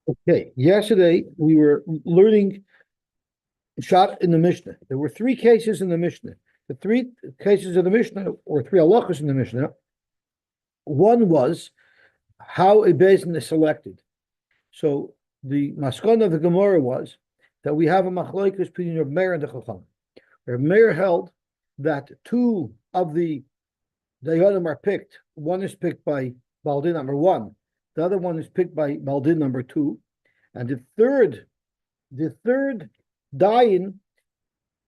Okay, yesterday we were learning shot in the Mishnah. There were three cases in the Mishnah. The three cases of the Mishnah, or three halachas in the Mishnah. One was how a basin is selected. So the maskana of the Gemara was that we have a machlokes between Reb Meir and the Chacham. Reb Meir held that two of the dayanim are picked. One is picked by Baldin number one. The other one is picked by Baldin number two. And the third dayan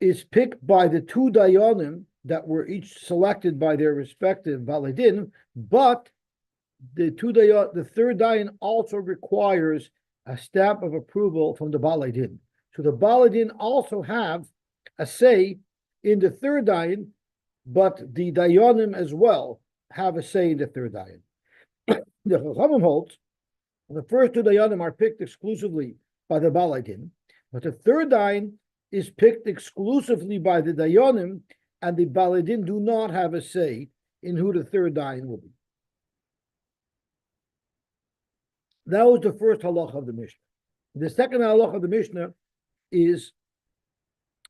is picked by the two dayanim that were each selected by their respective baladin, but the third dayan also requires a stamp of approval from the baladin. So the baladin also have a say in the third dayan, but the dayanim as well have a say in the third dayan. The Chachamim holds the first two dayanim are picked exclusively by the baladin, but the third dayan is picked exclusively by the dayanim, and the baladin do not have a say in who the third dayan will be. That was the first halacha of the Mishnah. The second halacha of the Mishnah is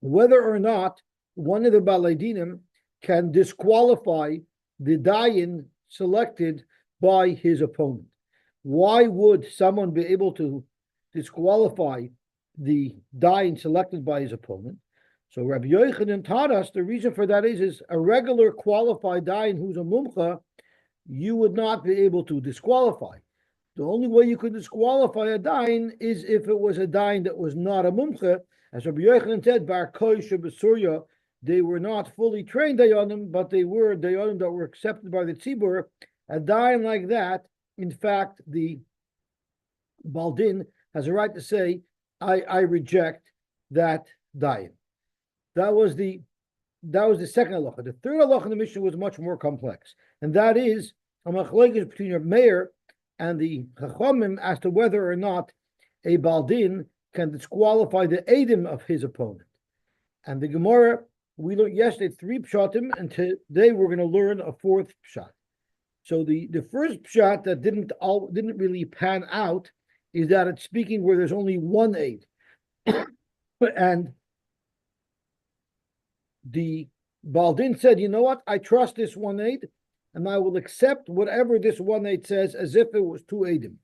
whether or not one of the baladinim can disqualify the dayan selected by his opponent. Why would someone be able to disqualify the dayan selected by his opponent? So Rabbi Yochanan taught us the reason for that is a regular qualified dayan who's a mumcha, you would not be able to disqualify. The only way you could disqualify a dayan is if it was a dayan that was not a mumcha. As Rabbi Yochanan said, Bar Kosh B'Surya, they were not fully trained dayanim, but they were dayanim that were accepted by the tzibur. A dayan like that, in fact, the baldin has a right to say, I reject that dayan. That was the second halacha. The third halacha in the Mishnah was much more complex, and that is a machlokes between Reb Meir and the Chachamim as to whether or not a baldin can disqualify the edim of his opponent. And the Gemara, we learned yesterday three pshatim, and today we're going to learn a fourth pshat. So the first pshat that didn't really pan out is that it's speaking where there's only one aid, and the baldin said, "You know what? I trust this one aid, and I will accept whatever this one aid says as if it was two aidim."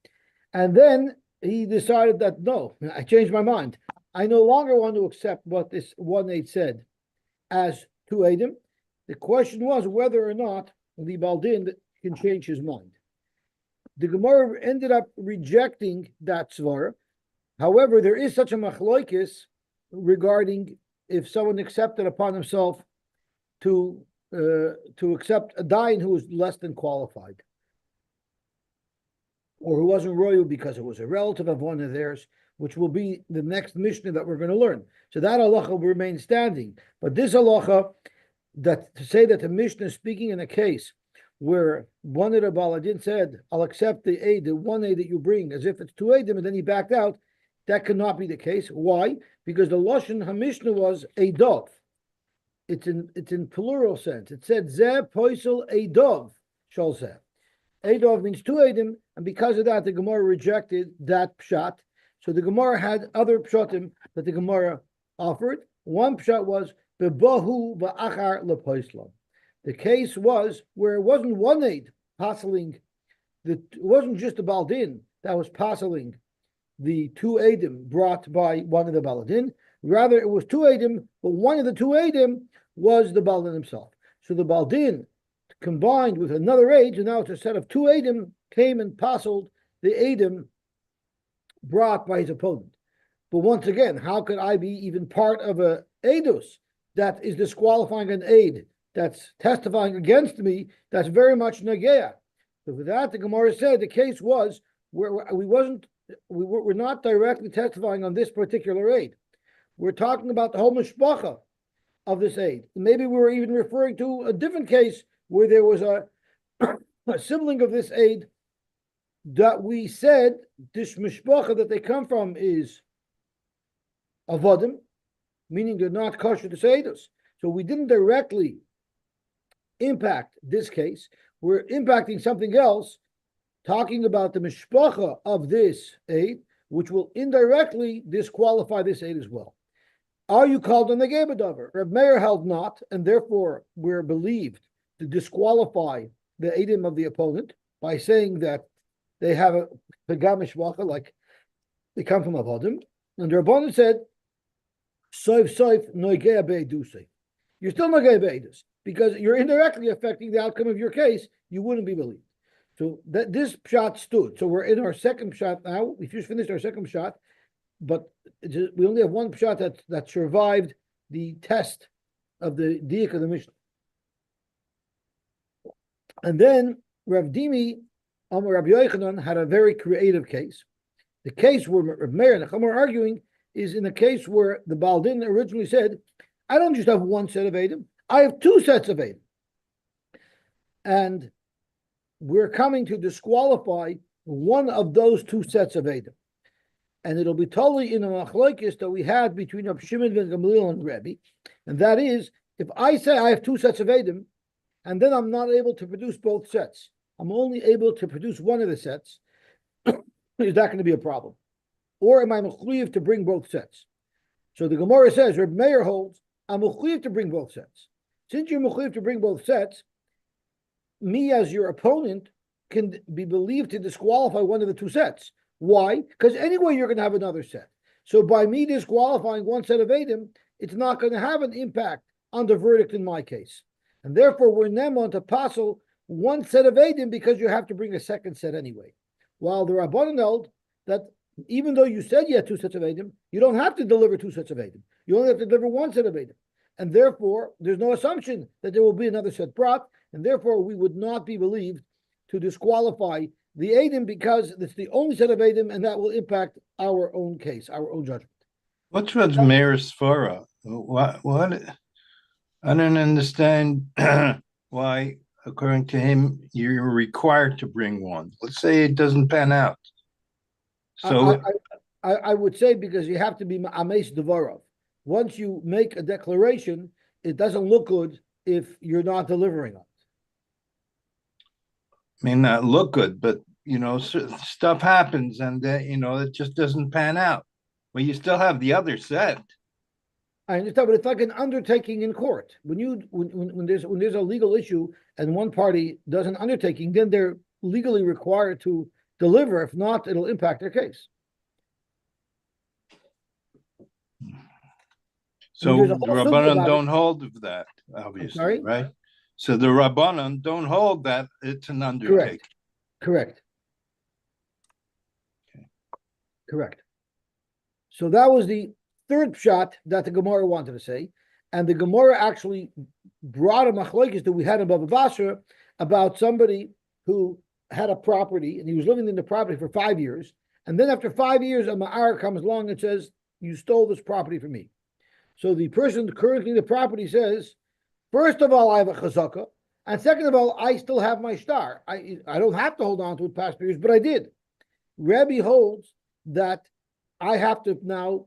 And then he decided that no, I changed my mind. I no longer want to accept what this one aid said as two aidim. The question was whether or not the baldin can change his mind. The Gemara ended up rejecting that svar. However, there is such a machlokes regarding if someone accepted upon himself to accept a dayan who was less than qualified, or who wasn't royal because it was a relative of one of theirs, which will be the next Mishnah that we're going to learn. So that halacha will remain standing. But this halacha, that to say that the Mishnah is speaking in a case where one of the baladin said, I'll accept the one aid that you bring, as if it's two aidim, and then he backed out, that cannot be the case. Why? Because the Lashon HaMishnah was eidov. It's in plural sense. It said zeh poisel eidov shal zeh. Eidov means two aidim, and because of that, the Gemara rejected that pshat. So the Gemara had other pshatim that the Gemara offered. One pshat was bebahu ba'achar lepoislam. The case was where it wasn't one aid passeling, it wasn't just the baldin that was passeling the two aidim brought by one of the baladin. Rather, it was two aidim, but one of the two aidim was the baldin himself. So the baldin combined with another aid, and now it's a set of two aidim, came and passeled the aidim brought by his opponent. But once again, how could I be even part of a eidus that is disqualifying an aid that's testifying against me? That's very much nageya. So for that, the Gemara said the case was where we're not directly testifying on this particular aid. We're talking about the whole mishpacha of this aid. Maybe we were even referring to a different case where there was a sibling of this aid that we said this mishpacha that they come from is avodim, meaning they're not kosher to seidus. So we didn't directly impact this case. We're impacting something else, talking about the mishpacha of this aid, which will indirectly disqualify this aid as well. Are you called on the Gebedover? Reb Meir held not, and therefore we're believed to disqualify the Eidim of the opponent by saying that they have a Pegamish Wacha, like they come from Avodim. And the opponent said, Soif Noigea Be'edusei. You're still Noigea Be'edus, because you're indirectly affecting the outcome of your case. You wouldn't be believed. So that this shot stood. So we're in our second shot now. We just finished our second shot, but we only have one shot that survived the test of the diak of the Mishnah. And then Rav Dimi, Rabbi Yochanan had a very creative case. The case where Rav Meir and Chacham are arguing is in a case where the Baal Din originally said, I don't just have one set of Eidim, I have two sets of Eidim. And we're coming to disqualify one of those two sets of Eidim. And it'll be totally in a machlokes that we had between Reb Shimon ben Gamliel and Rebbe. And that is, if I say I have two sets of Eidim, and then I'm not able to produce both sets, I'm only able to produce one of the sets, is that going to be a problem? Or am I mechuyev to bring both sets? So the Gemara says, Reb Meir holds, I'm mechuyev to bring both sets. Since you're mechuyev to bring both sets, me as your opponent can be believed to disqualify one of the two sets. Why? Because anyway, you're going to have another set. So by me disqualifying one set of Eidim, it's not going to have an impact on the verdict in my case. And therefore, we're nemon to passel one set of Eidim because you have to bring a second set anyway. While the Rabbanan held that even though you said you had two sets of Eidim, you don't have to deliver two sets of Eidim. You only have to deliver one set of Eidim. And therefore, there's no assumption that there will be another set brought, and therefore we would not be believed to disqualify the Eidim because it's the only set of Eidim, and that will impact our own case, our own judgment. What's with Meir's Svara? What? I don't understand why, according to him, you're required to bring one. Let's say it doesn't pan out. So I would say because you have to be Ames Devarov. Once you make a declaration, it doesn't look good if you're not delivering it. May not look good, but stuff happens, and it just doesn't pan out. Well, you still have the other set. I understand, but it's like an undertaking in court. When there's a legal issue and one party does an undertaking, then they're legally required to deliver. If not, it'll impact their case. So the Rabbanan don't hold of that, obviously, right? So the Rabbanan don't hold that it's an undertaking. Correct. Okay. Correct. So that was the third shot that the Gemara wanted to say, and the Gemara actually brought a machlokes that we had in Bava Basra about somebody who had a property and he was living in the property for 5 years, and then after 5 years, a ma'ar comes along and says, "You stole this property from me." So the person currently in the property says, first of all, I have a chazaka, and second of all, I still have my star. I don't have to hold on to it past years, but I did. Rebbe holds that I have to now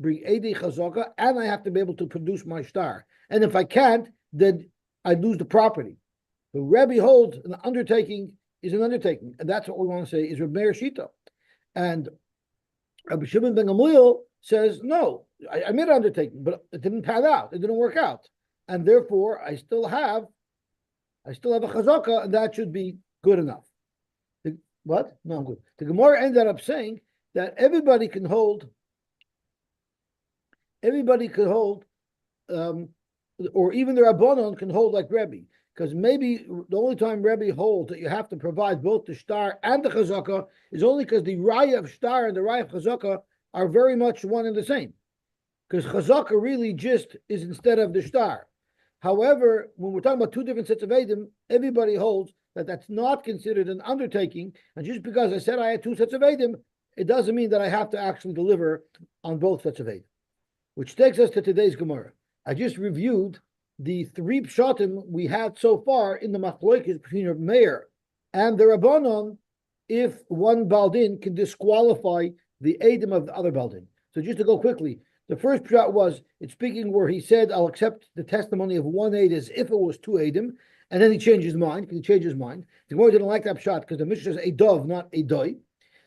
bring Edi Chazaka, and I have to be able to produce my star. And if I can't, then I lose the property. The Rebbe holds an undertaking is an undertaking, and that's what we want to say is Reb Meir Shita. And Rabbi Shimon ben Gamliel says, no, I made an undertaking, but it didn't pan out. It didn't work out. And therefore, I still have a chazaka, and that should be good enough. What? No, good. The Gemara ended up saying that everybody could hold, or even the Rabbanon can hold like Rebbe, because maybe the only time Rebbe holds that you have to provide both the star and the chazaka is only because the raya of star and the raya of chazaka are very much one and the same. Because chazaka really just is instead of the star. However, when we're talking about two different sets of Eidim, everybody holds that that's not considered an undertaking. And just because I said I had two sets of Eidim, it doesn't mean that I have to actually deliver on both sets of Eidim. Which takes us to today's Gemara. I just reviewed the three pshatim we had so far in the machlokes between Reb Meir and the Rabbanon, if one Baldin can disqualify the Eidim of the other Baldin. So just to go quickly, the first pshat was, it's speaking where he said, I'll accept the testimony of one Eid as if it was two Eidim, and then he changed his mind. He changed his mind. The Gemara didn't like that pshat because the Mishnah says a dove, not a doi.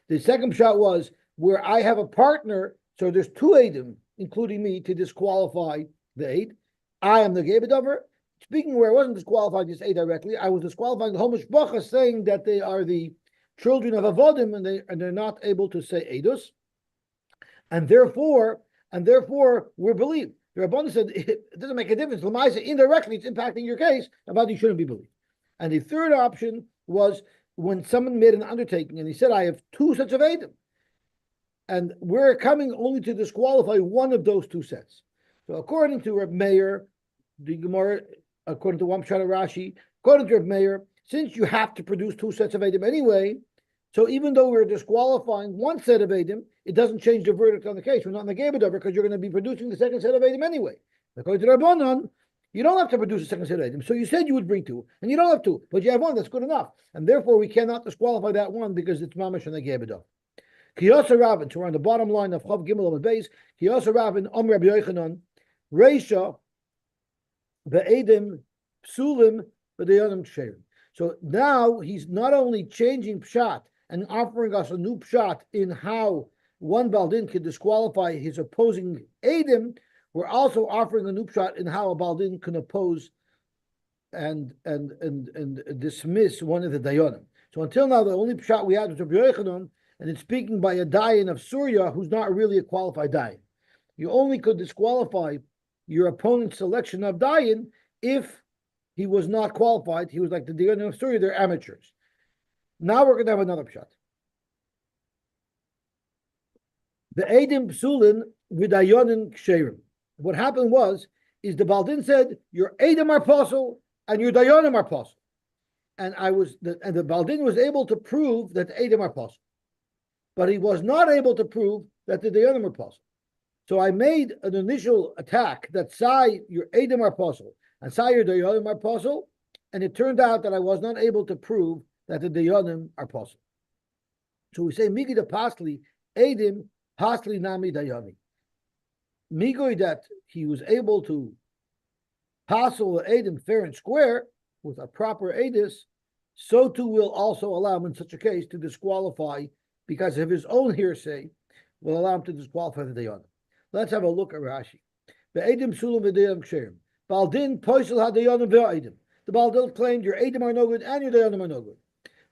The second pshat was where I have a partner, so there's two Eidim, including me, to disqualify the Eid. I am the Gebedover. Speaking where I wasn't disqualifying this Eid directly, I was disqualifying the whole Mishpacha, saying that they are the children of Avodim and they're not able to say Eidus, and therefore we're believed. The Rabbanan said it doesn't make a difference. Lamaisa, indirectly, it's impacting your case, about you shouldn't be believed. And the third option was when someone made an undertaking and he said, I have two sets of Eidim, and we're coming only to disqualify one of those two sets. So according to Reb Meir, the Gemara, according to one Pshat Rashi, according to Reb Meir, since you have to produce two sets of Eidim anyway, so even though we're disqualifying one set of Eidim, it doesn't change the verdict on the case. We're not in the Gebedover because you're going to be producing the second set of Eidim anyway. According to Rabbanan, you don't have to produce a second set of Eidim. So you said you would bring two, and you don't have two, but you have one. That's good enough. And therefore, we cannot disqualify that one because it's mamash in the Gebedover. Kiyasa Rabin, so we're on the bottom line of Chav Gimel on the base. Kiyasa Rabin, Rabbi Yochanan, Reisha, the Eidim, Psulim, the Dayanim Ksherim. So now he's not only changing Pshat and offering us a new Pshat in how one Baldin can disqualify his opposing Eidim, we're also offering a new Pshat in how a Baldin can oppose and dismiss one of the Dayanim. So until now, the only Pshat we had was Rabbi Yochanan, and it's speaking by a Dayan of Surya who's not really a qualified Dayan. You only could disqualify your opponent's selection of Dayan if he was not qualified. He was like the Dayan of Surya, they're amateurs. Now we're going to have another Pshat. The Eidim Psulin Vidayonin Ksherim. What happened is the Baldin said, your Eidim are apostle and your Dayanim are apostle. And the Baldin was able to prove that the Eidim are apostle. But he was not able to prove that the Dayanim are apostle. So I made an initial attack that Sai, your Eidim are apostle, and Sai, your Dayanim are apostle, and it turned out that I was not able to prove that the Dayanim are apostle. So we say, Migi the Pasli, Eidim, Pasli Nami Dayani. Migoi that he was able to passel the Eidim fair and square with a proper Eidis, so too will also allow him in such a case to disqualify because of his own hearsay, will allow him to disqualify the Dayanim. Let's have a look at Rashi. The Eidim Sulam v'Dayanim Ksherim. Baldin Poisel HaDayanim v'Eidim. The Baldin claimed your Eidim are no good and your Dayanim are no good.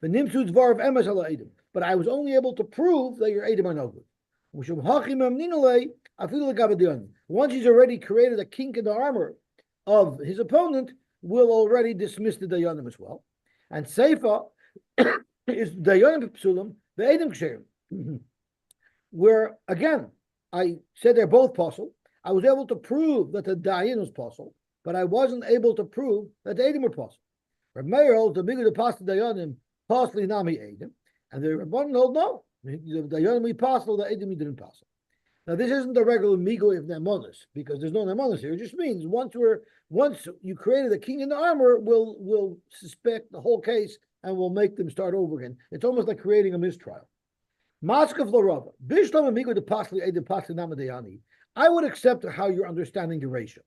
The Nimsud Dvar of Emes Hala Eidim. But I was only able to prove that your Eidim are no good. Once he's already created a kink in the armor of his opponent, will already dismiss the Dayanim as well. And Seifa is Dayanim Psulim, the Eidim Ksherim. Where, again, I said they're both possible. I was able to prove that the Dayan was possible, but I wasn't able to prove that the Eidim were possible. Rabbi Meir holds the bigger the pasta Dayanim, possibly Nami Eidim, and the Rabbanan hold no. The Dayanim we possible, the Eidim we didn't possible. Now this isn't the regular migo of Nemonis, because there's no Nemonis here. It just means once you created a king in the armor, we'll suspect the whole case and we'll make them start over again. It's almost like creating a mistrial. Maskav Lorava, Bishlam amigo de Pasli Eidim Pasli Namadayani. I would accept how you're understanding the ratio.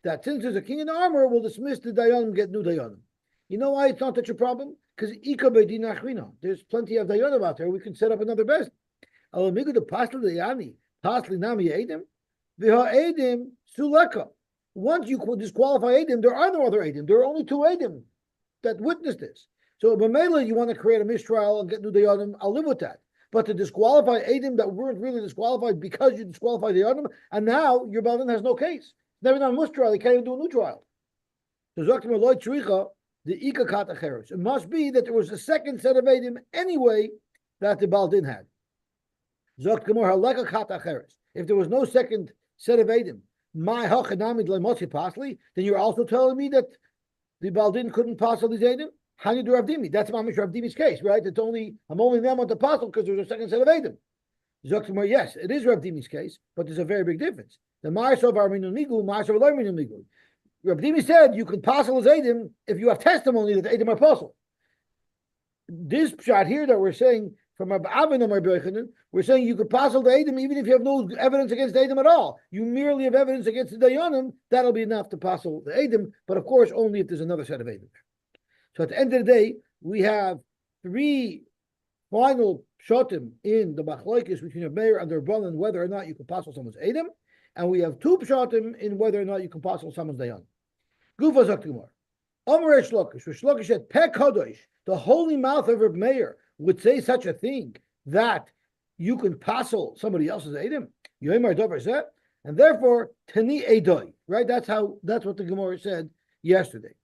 That since there's a king in the armor, we'll dismiss the Dayanim, get new Dayanim. You know why it's not such a problem? Because there's plenty of Dayanim out there. We can set up another best. Amigo de Pasli Dayani. Pasli Nami Eidim, Viha Eidim Suleka. Once you disqualify Eidim, there are no other Eidim. There are only two Eidim that witness this. So, B'meila, you want to create a mistrial and get new Dayanim, I'll live with that. But to disqualify Eidim that weren't really disqualified because you disqualified the Dayanim, and now your Baldin has no case. Never done a mistrial, he can't even do a new trial. So, Zaktim Eloi Tzricha, the Ika Kat Acheres. It must be that there was a second set of Eidim anyway that the Baldin had. If there was no second set of Eidim, then you're also telling me that the Baldin couldn't possibly these Eidim? Hani do Rav Dimi. That's Mamish Rav Dimi's case, right? I'm only them on the apostle because there's a second set of Eidim. Zoktimor, yes, it is Rav Dimi's case, but there's a very big difference. The Ma'asov Arminu Migu, Ma'asov Arminu Migu. Rav Dimi said you can possible as Eidim if you have testimony that the Eidim are apostle. This shot here that we're saying from Rabbi Avin and Rabbi Yochanan, we're saying you could passel the Eidim even if you have no evidence against the Eidim at all. You merely have evidence against the Dayanim, that'll be enough to passel the Eidim, but of course only if there's another set of Eidim. So at the end of the day, we have three final pshatim in the machlokes between a mayor and the rabbanon whether or not you can passel someone's edom, and we have two pshatim in whether or not you can passel someone's dayan. Gufa zaktimar. Amar Reish Lakish said, Pek Kadosh, the holy mouth of Reb Meir would say such a thing that you can passel somebody else's edom. Yoimar Dover said, and therefore Tani Edoi. Right? That's what the Gemara said yesterday.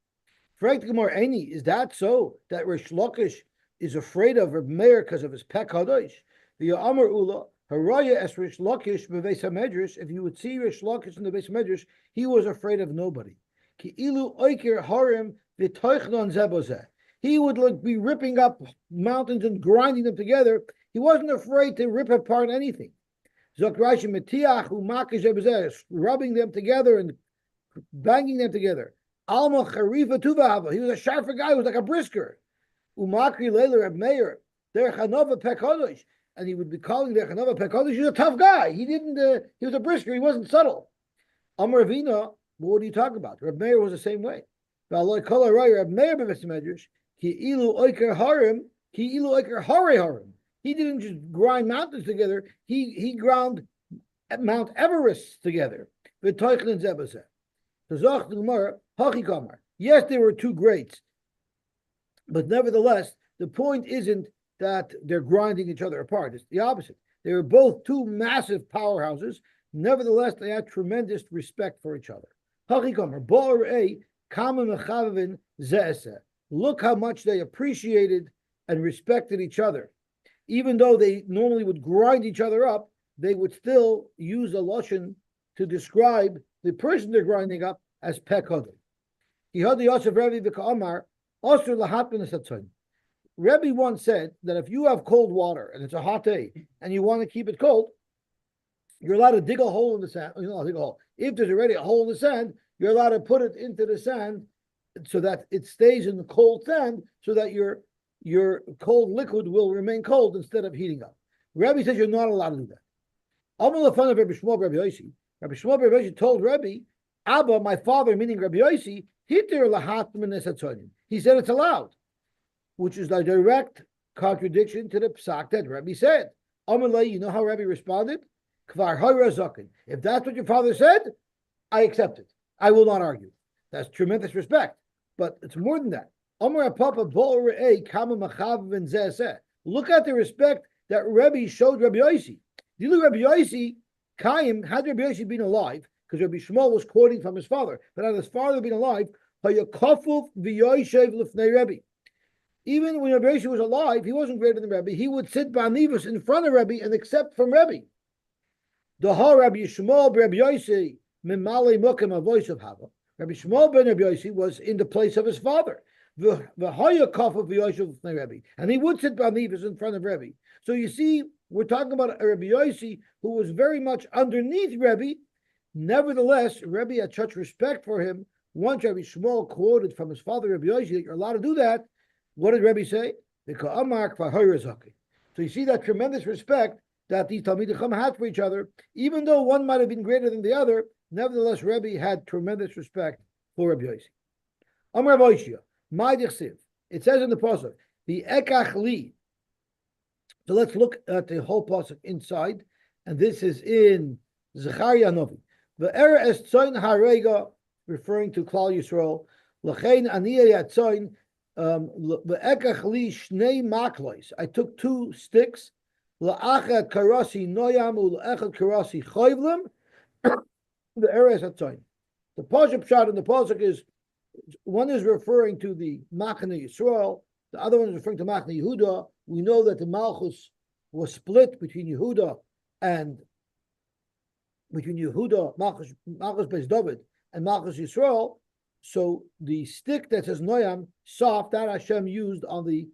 Frank the Gemara, Aini, is that so that Reish Lakish is afraid of Reb Meir because of his Pek Kadosh? The Amar Ula, Haraya es Reish Lakish beveis hamedrash. If you would see Reish Lakish in the beis hamedrash, he was afraid of nobody. He would be ripping up mountains and grinding them together. He wasn't afraid to rip apart anything. Rubbing them together and banging them together. He was a sharper guy. He was like a brisker. And he would be calling their Chanava Pekodesh. He's a tough guy. He was a brisker. He wasn't subtle. Amar Ravina. But what are you talking about? Reb Meir was the same way. Reb Meir he didn't just grind mountains together. He ground Mount Everest together. Yes, they were two greats, but nevertheless, the point isn't that they're grinding each other apart. It's the opposite. They were both two massive powerhouses. Nevertheless, they had tremendous respect for each other. Look how much they appreciated and respected each other. Even though they normally would grind each other up, they would still use a lashon to describe the person they're grinding up as pekod. Rebbe once said that if you have cold water and it's a hot day and you want to keep it cold, you're allowed to dig a hole in the sand. You're not dig a hole. If there's already a hole in the sand, you're allowed to put it into the sand so that it stays in the cold sand, so that your cold liquid will remain cold instead of heating up. Rabbi says you're not allowed to do that. Amal of Rabbi Shmuel, Rabbi Yosy. Rabbi Shmuel, Rabbi Yosy told Rabbi, Abba, my father, meaning Rabbi Yosy, hitir lahat minesatzonim. He said it's allowed, which is a direct contradiction to the psak that Rabbi said. Amalei, you know how Rabbi responded? If that's what your father said, I accept it. I will not argue. That's tremendous respect. But it's more than that. Look at the respect that Rebbe showed Rabbi Yosy. You know Rabbi Yosy, had Rabbi Yosy been alive, because Rabbi Shmuel was quoting from his father, but had his father been alive, even when Rabbi Yosy was alive, he wasn't greater than Rebbe. He would sit ba'anivus in front of Rebbe and accept from Rebbe. The whole Rabbi Shmuel Rabbi Yosy mimale mukim a voice of Hava. Rabbi Shmuel ben Rabbi Yosy was in the place of his father. And he would sit ba'anivus in front of Rebbe. So you see, we're talking about a Rabbi Yosy who was very much underneath Rebbe. Nevertheless, Rebbe had such respect for him. Once Rabbi Shmuel quoted from his father Rabbi Yosy that you're allowed to do that. What did Rebbe say? So you see that tremendous respect that these Talmidei Chacham had for each other, even though one might have been greater than the other. Nevertheless, Rebbe had tremendous respect for Rabbi Yosy. Amar Rav Oishia, my dichsiv. It says in the pasuk, the ekach li. So let's look at the whole pasuk inside, and this is in Zechariah Novi. The era es tzoin harega, referring to Klal Yisrael. Lachein aniyah yatzoin. I took two sticks. The eres hatzayin. The pasuk shot in the pasuk is one is referring to the Machane Yisrael, the other one is referring to Machane Yehuda. We know that the Malchus was split between Yehuda Malchus Beis David, and Malchus Yisrael. So the stick that says Noyam, soft, that Hashem used on the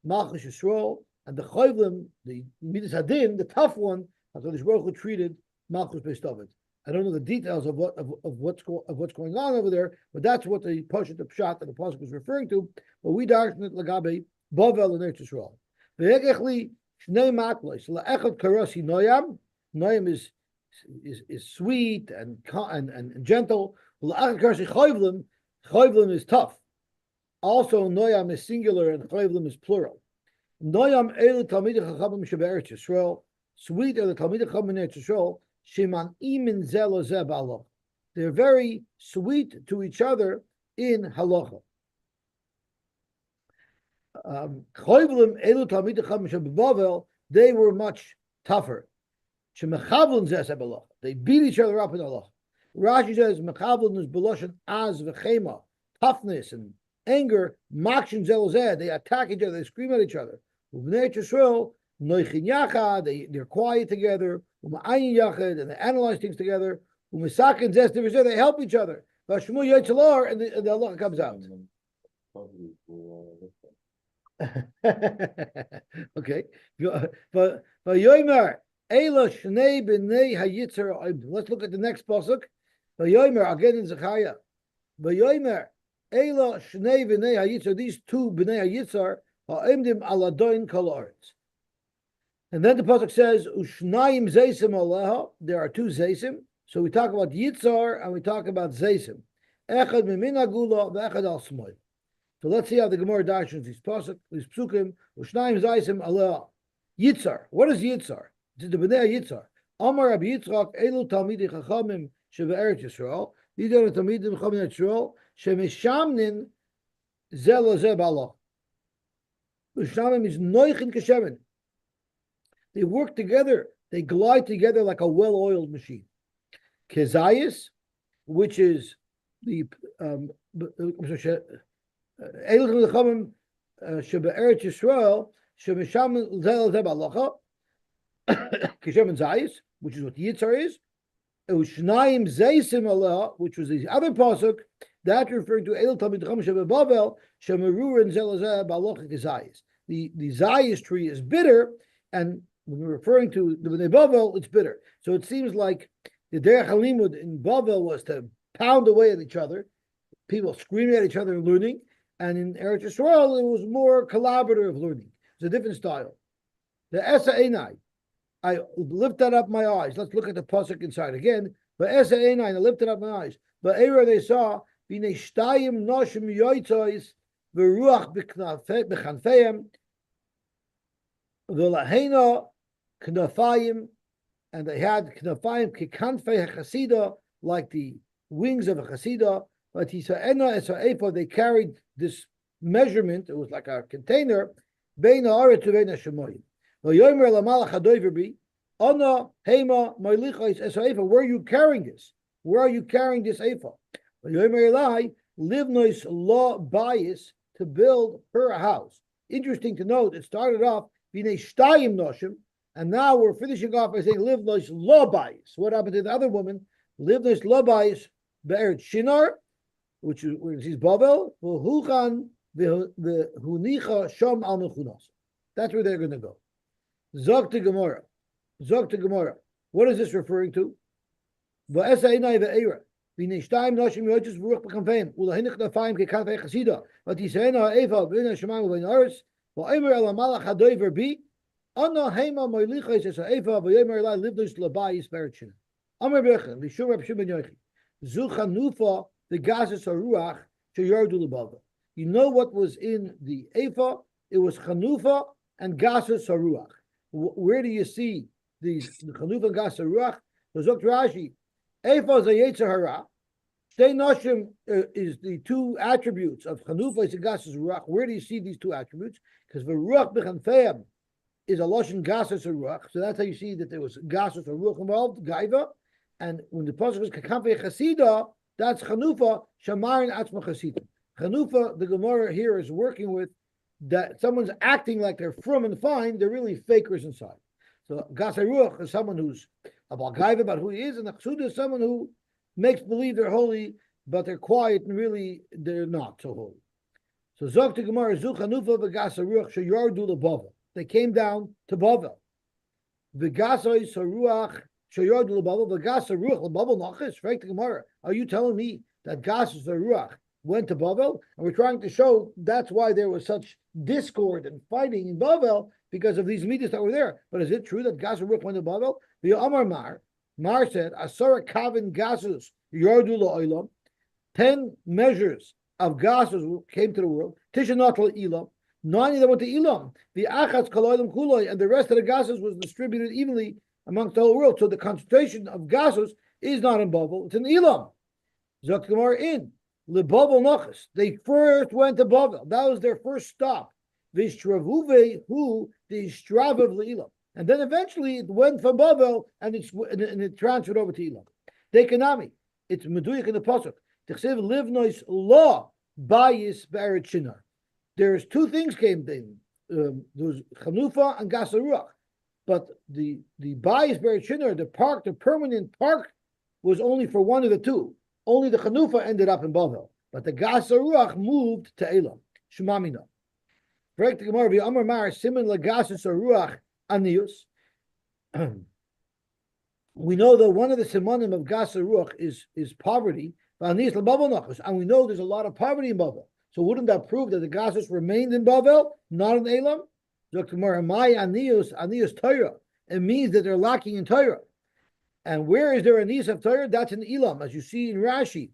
Malchus Yisrael, and the Chayvlim, the Midas Hadin, the tough one, HaKadosh Baruch Hu treated Malchus Beis David. I don't know the details of what's going on over there, but that's what the Pashat, the Pshat that the Pasuk was referring to. But we darshan it Lagabe Bavel and Eretz Yisrael. Ve'egechli Shnei Matlos LaEchad Karasi Noyam. Noyam is sweet and gentle. LaEchad Karasi Chayvlim. Chayvlim is tough. Also, Noyam is singular and Chayvlim is plural. Noyam elu talmidei chachamim shebe'eretz Yisrael. Sweet are the talmidei chachamim in Eretz Yisrael. Sheman imin ze lo ze ba'aloch. They're very sweet to each other in halacha. Choivlim elu talmidei chachamim shebeBavel. They were much tougher. Shemechavlin ze ze ba'aloch. They beat each other up in halacha. Rashi says mechavlin is beloshen az v'chema, toughness and anger. Makshin ze lo ze. They attack each other. They scream at each other. U'bnei Yisrael noichin yachad. They're quiet together. U'ma'ayin yachad, and they analyze things together. U'misakin zes divrei, they help each other. V'ashmu yotzelar, and the halacha comes out. Okay. But Yomer Ela Shnei B'nei Hayitzar. Let's look at the next pasuk. Yomer again in Zechariah. Yomer Ela Shnei B'nei Hayitzar. These two B'nei Hayitzar ha'imdim aladoin kol haaretz. And then the pasuk says Ushnayim Zeisim Aleha. There are two Zeisim. So we talk about Yitzar and we talk about Zeisim. Echad Mimin Agula v'Echad al Smoil. So let's see how the Gemara dashes these pasuk, these psukim. Ushnayim Zeisim Aleha. Yitzar. What is Yitzar? This is the Bnei Yitzar. Amar Rabbi Yitzchak Elu Talmidei Chachamim shebe'eretz Yisrael. These are the Talmidei Chachamim Yisrael shemishamnin ze lo ze ba'aloch. Mishamnim is noichin keshemen. They work together. They glide together like a well-oiled machine. Kezayis, which is the Elu Chachamim shebe'eretz Yisrael shemishamnin ze lo ze ba'aloch. Kishem Zayis, which is what Yitzar is. Ushnaim Zeisim Allah, which was the other pasuk, that referring to El Talmid Chacham shebeBavel shemerur and zelazeh ba'aloch Zayis. The Zayis tree is bitter, and when we're referring to the Bnei Bavel, it's bitter. So it seems like the Derech HaLimud in Bavel was to pound away at each other, people screaming at each other and learning, and in Eretz Yisrael it was more collaborative learning. It's a different style. The Esa Einai. I lifted up my eyes. Let's look at the pasuk inside again. But Esa Einai, I lifted up my eyes. But Eira they saw B'nei Shtayim Noshim Yoytzos V'Ruach B'Chanfeim V'Lahena Knafayim, and they had Knafayim Kikanfei HaChasida, like the wings of a Chasida. But he said Ena Esa Efa, they carried this measurement. It was like a container. Bein Haaretz to Bein HaShemayim. Where are you carrying this? Where are you carrying this Ephah? Livnois law bias to build her house. Interesting to note, it started off B'nei Shtayim Noshim, and now we're finishing off by saying Livnois law bias. What happened to the other woman? Livnois law bias Be'eretz Shinar, which is where it says Bavel, V'huchan V'hunicha Shom al Mechunas. That's where they're going to go. Zog to Gemara. What is this referring to? But he said, you know what was in the Ephah? It was Chanufa and Gasus Haruach. Where do you see these the Chanufa and Gasus Haruach? So Zok Rashi, Ephah is a Yetzer Hara. Shtei Noshim is the two attributes of Chanufa and Gasus Haruach. Where do you see these two attributes? Because the Ruach B'Chanfeim is a Lashon Gasus Haruach. So that's how you see that there was Gasus Haruach involved, Gaiva. And when the pasuk is Kakanfei Chasida, that's Chanufa, Shamarin Atzma Chasida. Chanufa, the Gemara here is working with that someone's acting like they're frum and fine, they're really fakers inside. So Gasei Ruach is someone who's a balgaiva about who he is, and the Chasuda is someone who makes believe they're holy, but they're quiet and really they're not so holy. So Zok to Gemara Zu Chanufa v'Gasei Ruach sheyardu leBavel. They came down to Bavel. V'Gasei Saruach sheyardu leBavel v'Gasei Ruach leBavel nachis. Right to Gemara. Are you telling me that Gasei Saruach went to Bavel? And we're trying to show that's why there was such discord and fighting in Bavel, because of these midas that were there. But is it true that Gasei Ruach went to Bavel? The Amar Mar said, Asara Kavin Gasus Yardu La'olam, 10 measures of gases came to the world. Tishanat Elam, 90 that went to Elam. The Achatz Kaloilim Kuloi, and the rest of the gasos was distributed evenly amongst the whole world. So the concentration of gasos is not in Bavel, it's in Elam. Zok Gemara in Lebavel Nochas. They first went to Bavel. That was their first stop. Vishtravuve hu the Stravav Elam. And then eventually it went from Bavel and it transferred over to Elam. Dekanami. It's Meduyik in the Pasuk. Tichsev Livnois Law Bayis Be'eretz Shinar. There's two things came in. There was Chanufa and Gasaruach. But the Bayis Be'eretz Shinar, the park, the permanent park, was only for one of the two. Only the Chanufa ended up in Bavel. But the Gasaruach moved to Elam. Shemamina. Break the Gemara, Amar Mar, Simon Lagasus Aruach Anius. We know that one of the simonim of Gasa Ruach is poverty, and we know there's a lot of poverty in Bavel. So wouldn't that prove that the Gasus remained in Bavel, not in Elam? Anius Torah. It means that they're lacking in Torah. And where is there a Anius of Torah? That's in Elam, as you see in Rashi.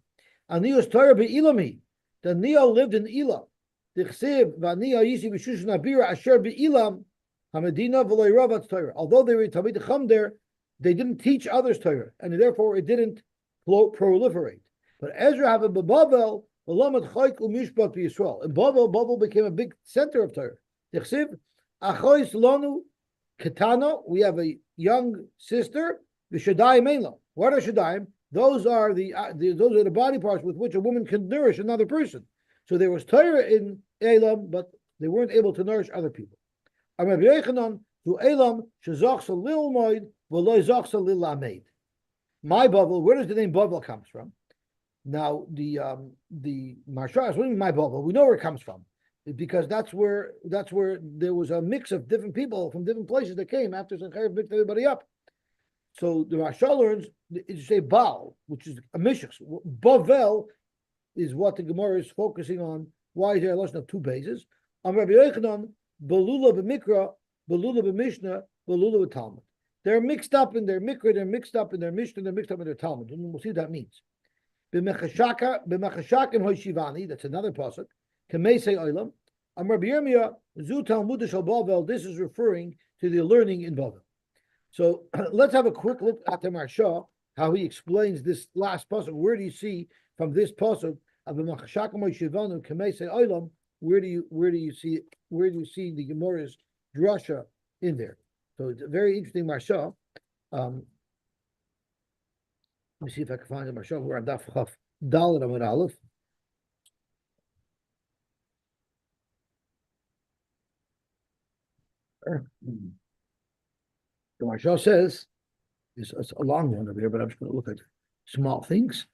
Anius Torah be Elami. The Neo lived in Elam. Although they were Talmid Chacham there, they didn't teach others Torah, and therefore it didn't proliferate. But Ezra have a Bavel, in Bavel became a big center of Torah. We have a young sister. What are Shadayim? Those are the body parts with which a woman can nourish another person. So there was Torah in Elam, but they weren't able to nourish other people. My Bavel, where does the name Bavel comes from? Now the Marsha, what do you mean my Bavel? We know where it comes from, because that's where there was a mix of different people from different places that came after Sanhedrin mixed everybody up. So the Marsha learns to say Baal, which is a mishus. Bavel is what the Gemara is focusing on. Why is there a lesson of two bases? Rabbi Yochanan, Belula b'Mikra, Belula b'Mishnah, Belula b'Talmud. They're mixed up in their Mikra, they're mixed up in their Mishnah, they're mixed up in their Talmud. And we'll see what that means. B'Mechashakim Hoshivani, that's another pasuk. Kamesei Olam. Rabbi Yirmiyah, Zu Talmudish al Bavel. This is referring to the learning in Bavel. So let's have a quick look at the Marsha, how he explains this last pasuk. Where do you see from this pasuk of B'Mechashakim Hoshivanu Kamesei Olam? Where do you see the Gemara's drasha in there? So it's a very interesting Marsha. Let me see if I can find the Marsha. We're on Daf Chaf Dalet Amud Aleph. The Marsha says, it's a long one over here, but I'm just going to look at small things.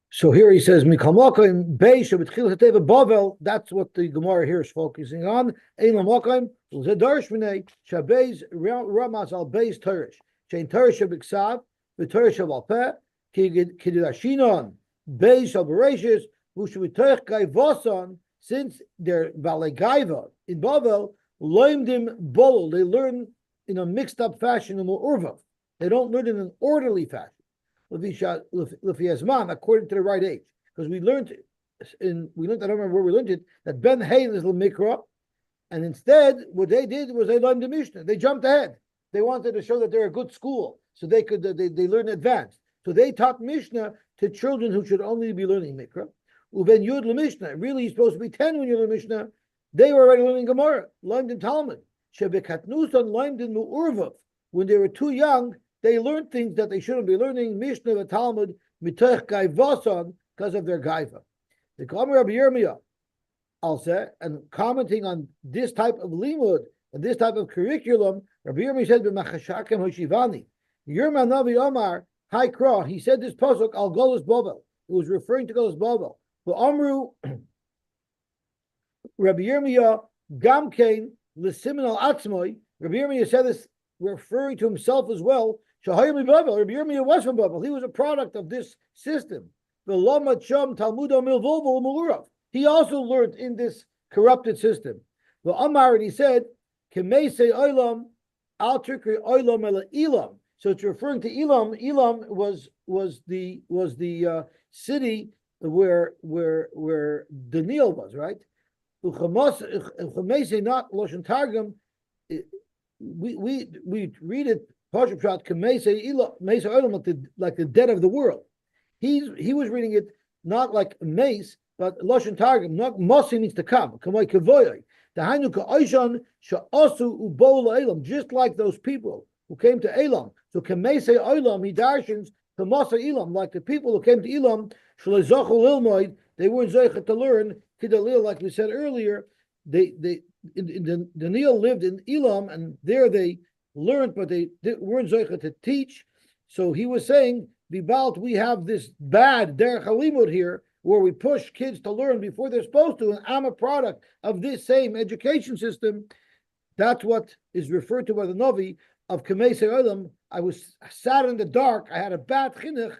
So here he says, Mikamaka Beish Bavel, that's what the Gemara here is focusing on. Eilam Makaim, Zadarish Minay, Shabez Ramas al Beis Turish, Chain Turish of Iksav, the Turish of Alpeh, Kidashinon, Beis of Bereshis, Vushvitoch Gaivoson, since they're Balegaiva in Bavel, Loimdim Bol, they learn in a mixed up fashion in Urva. They don't learn in an orderly fashion. According to the right age, because we learned, I don't remember where we learned it, that Ben Hail is Mikra, and instead what they did was they learned the Mishnah. They jumped ahead. They wanted to show that they're a good school, so they could they learn advanced. So they taught Mishnah to children who should only be learning Mikra. Uben Yud Mishnah. Really, you're supposed to be 10 when you learn Mishnah. They were already learning Gemara, learned in Talmud. Shebekatnusan learned in Mu'urvav. When they were too young, they learned things that they shouldn't be learning, Mishnah, the Talmud, mitoch gaivason, because of their gaiva. The Kamar Rabbi Yirmiyah, also, and commenting on this type of limud and this type of curriculum, Rabbi Yirmiyah said, "B'machashakem hoshivani." Yirmiyah Navi Omar, High Kra, he said this pasuk al Golos Bovel. It was referring to Golos Bovel. But Amru, Rabbi Yirmiyah Gamkein l'simin al atzmoi. Rabbi Yirmiyah said this referring to himself as well. Rabbi Yirmiyah was from Bavel. He was a product of this system. He also learned in this corrupted system. The Amar, and he said, so it's referring to Elam. Elam was the city where Daniel was, right? Not Loshen Targum. We read it Pashup Shot like the dead of the world. He was reading it not like mace, but Loshen Targum. Not Mosi means to come. Kamoi Kavoy. Just like those people who came to Elam. So Kamese Elam, he darshins to Masa Elam, like the people who came to Elam, they weren't zeichet to learn. Kidalil, like we said earlier, the Daniel lived in Elam, and there they learned, but they weren't zeichet to teach. So he was saying, Bibalt, we have this bad derech halimud here, where we push kids to learn before they're supposed to, and I'm a product of this same education system. That's what is referred to by the Navi of Kamei Olam. I was sat in the dark. I had a bad chinuch,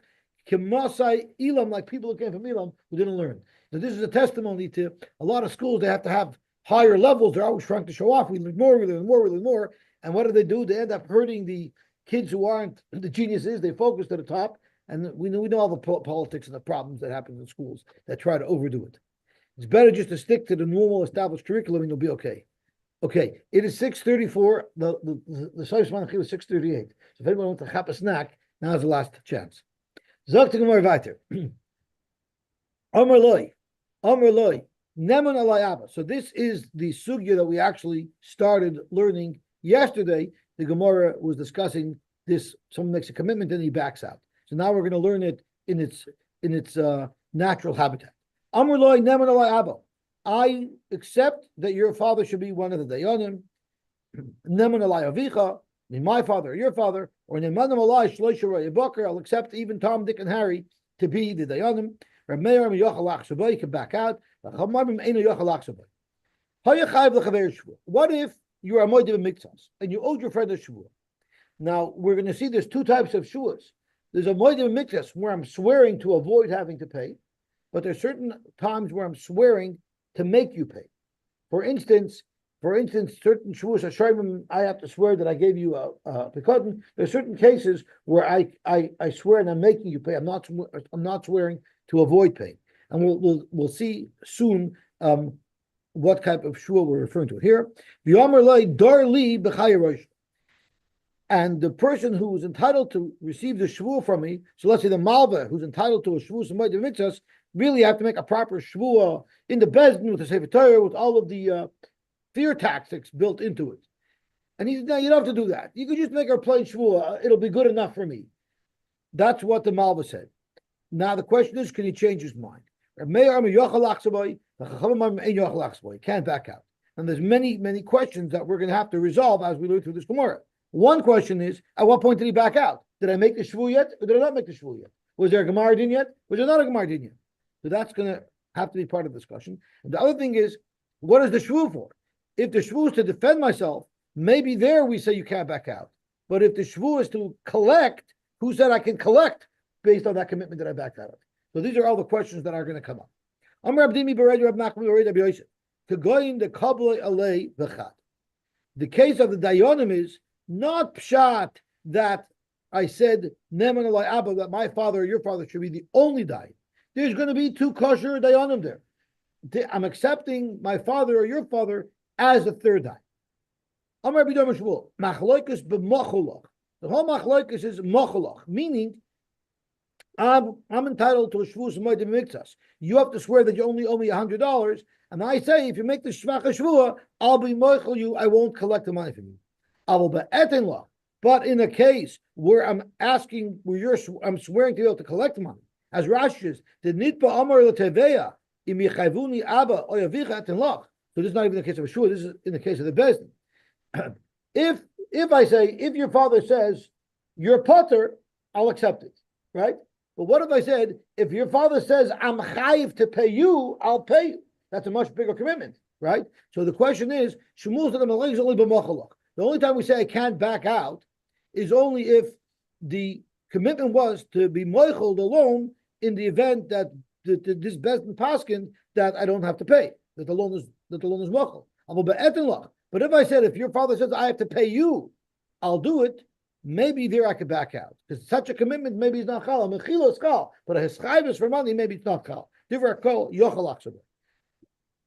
Kemasai Elam, like people who came from Elam who didn't learn. So this is a testimony to a lot of schools. They have to have higher levels. They're always trying to show off. We learn more, we learn more, we learn more. And what do? They end up hurting the kids who aren't the geniuses. They focus to the top. And we know all the politics and the problems that happen in schools that try to overdo it. It's better just to stick to the normal established curriculum and you'll be okay. Okay, it is 6:34. The Soif Manchi was 6:38. So if anyone wants to have a snack, now is the last chance. Zog to Gemara weiter. Amar loy, neman alay abba. So this is the sugya that we actually started learning yesterday. The Gemara was discussing this. Someone makes a commitment and he backs out. So now we're going to learn it in its natural habitat. Amar loy neman alay abba. I accept that your father should be one of the dayanim. Neman alay avicha, my father or your father, or neman alay shloisha ro'yabakar. I'll accept even Tom, Dick, and Harry to be the dayanim. You can back out. What if you are a moedim mikzas and you owed your friend a shvua? Now we're going to see there's two types of shuas. There's a moedim mikzas where I'm swearing to avoid having to pay, but there's certain times where I'm swearing to make you pay. For instance, certain shuas hashoymim, I have to swear that I gave you a pekadon. There's certain cases where I swear and I'm making you pay. I'm not swearing to avoid paying, and we'll see soon what type of shua we're referring to here. And the person who is entitled to receive the shvua from me, so let's say the malva who's entitled to a shvua some mitzvahs, really have to make a proper shvua in the bezdin with the sefer Torah, with all of the fear tactics built into it. And he said, no, you don't have to do that. You could just make a plain shvua. It'll be good enough for me. That's what the malva said. Now the question is, can he change his mind? He can't back out. And there's many questions that we're going to have to resolve as we learn through this Gemara. One question is, at what point did he back out? Did I make the shvu yet, or did I not make the shvu yet? Was there a Gemara din yet? Was there not a Gemara din yet? So that's going to have to be part of the discussion. And the other thing is, what is the shvu for? If the shvu is to defend myself, maybe there we say you can't back out. But if the shvu is to collect, who said I can collect based on that commitment that I backed out of? So these are all the questions that are going to come up. The case of the dayanim is not pshat that I said neman alay abba, that my father or your father should be the only dayan. There's going to be two kosher dayanim there. I'm accepting my father or your father as a third dayan. Amar b'dom shvul machloikus b'mocholach. The whole machloikus is mocholach, meaning I'm entitled to a shvus moedim mikzas. You have to swear that you only owe me $100, and I say if you make the shvach shvua, I'll be moichel you. I won't collect the money from you. I will be etin law. But in a case where I'm asking, I'm swearing to be able to collect money, as Rashi says, the nitpa amar leteveya im yichayvuni abba oyavicha etin law. So this is not even the case of a shvua. This is in the case of the bezdin. If I say, if your father says you're potter, I'll accept it, right? But what if I said, if your father says, I'm chayiv to pay you, I'll pay you? That's a much bigger commitment, right? So the question is, the only time we say I can't back out is only if the commitment was to be moicheled alone in the event that this bezdin paskin that I don't have to pay, that the loan is mochel. But if I said, if your father says I have to pay you, I'll do it, maybe there I could back out. Because such a commitment maybe it's not chal. A mechila is chal, but a hischayvus for money, maybe it's not chal. Divra kol yochel achsabah.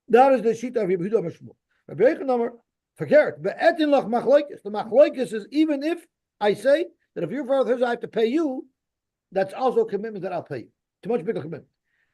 That is the shita of Rabbi Yehuda Mishmur. Rabbi Yehuda forget but etin lach machloikis. The machloikis is even if I say that if your father says I have to pay you, that's also a commitment that I'll pay you. It's a much bigger commitment.